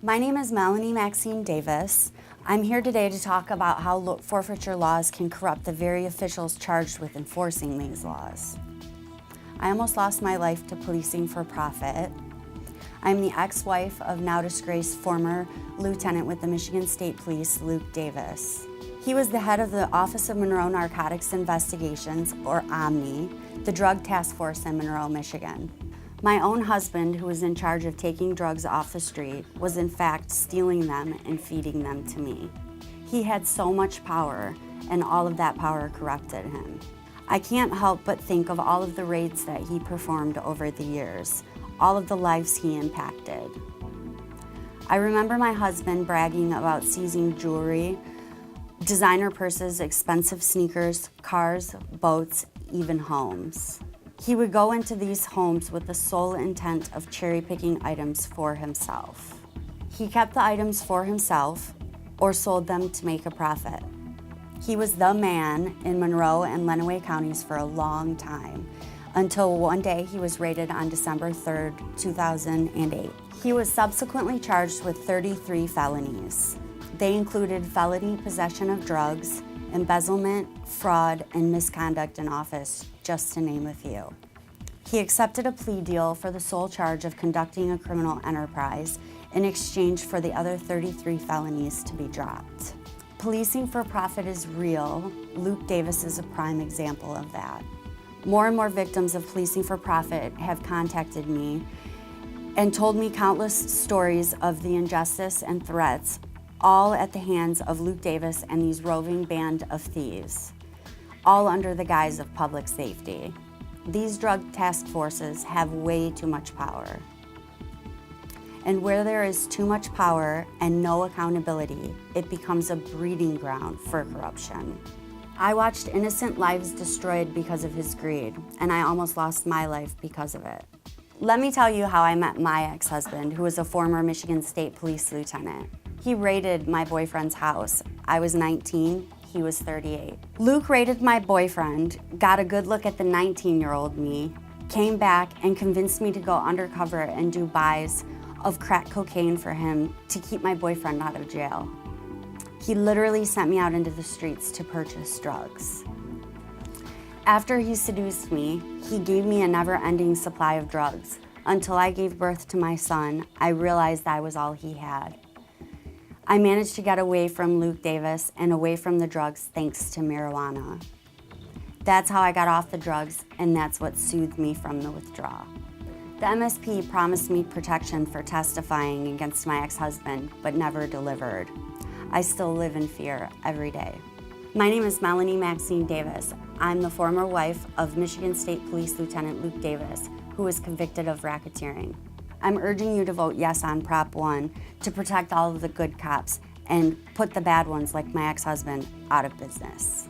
My name is Melanie Maxine Davis. I'm here today to talk about how forfeiture laws can corrupt the very officials charged with enforcing these laws. I almost lost my life to policing for profit. I'm the ex-wife of now disgraced former lieutenant with the Michigan State Police, Luke Davis. He was the head of the Office of Monroe Narcotics Investigations, or OMNI, the drug task force in Monroe, Michigan. My own husband, who was in charge of taking drugs off the street, was in fact stealing them and feeding them to me. He had so much power, and all of that power corrupted him. I can't help but think of all of the raids that he performed over the years, all of the lives he impacted. I remember my husband bragging about seizing jewelry, designer purses, expensive sneakers, cars, boats, even homes. He would go into these homes with the sole intent of cherry-picking items for himself. He kept the items for himself or sold them to make a profit. He was the man in Monroe and Lenawee counties for a long time, until one day he was raided on December 3rd, 2008. He was subsequently charged with 33 felonies. They included felony possession of drugs, embezzlement, fraud, and misconduct in office, just to name a few. He accepted a plea deal for the sole charge of conducting a criminal enterprise in exchange for the other 33 felonies to be dropped. Policing for profit is real. Luke Davis is a prime example of that. More and more victims of policing for profit have contacted me and told me countless stories of the injustice and threats, all at the hands of Luke Davis and these roving band of thieves, all under the guise of public safety. These drug task forces have way too much power. And where there is too much power and no accountability, it becomes a breeding ground for corruption. I watched innocent lives destroyed because of his greed, and I almost lost my life because of it. Let me tell you how I met my ex-husband, who was a former Michigan State Police lieutenant. He raided my boyfriend's house. I was 19, he was 38. Luke raided my boyfriend, got a good look at the 19-year-old me, came back and convinced me to go undercover and do buys of crack cocaine for him to keep my boyfriend out of jail. He literally sent me out into the streets to purchase drugs. After he seduced me, he gave me a never-ending supply of drugs. Until I gave birth to my son, I realized I was all he had. I managed to get away from Luke Davis and away from the drugs thanks to marijuana. That's how I got off the drugs, and that's what soothed me from the withdrawal. The MSP promised me protection for testifying against my ex-husband, but never delivered. I still live in fear every day. My name is Melanie Maxine Davis. I'm the former wife of Michigan State Police Lieutenant Luke Davis, who was convicted of racketeering. I'm urging you to vote yes on Prop 1 to protect all of the good cops and put the bad ones like my ex-husband out of business.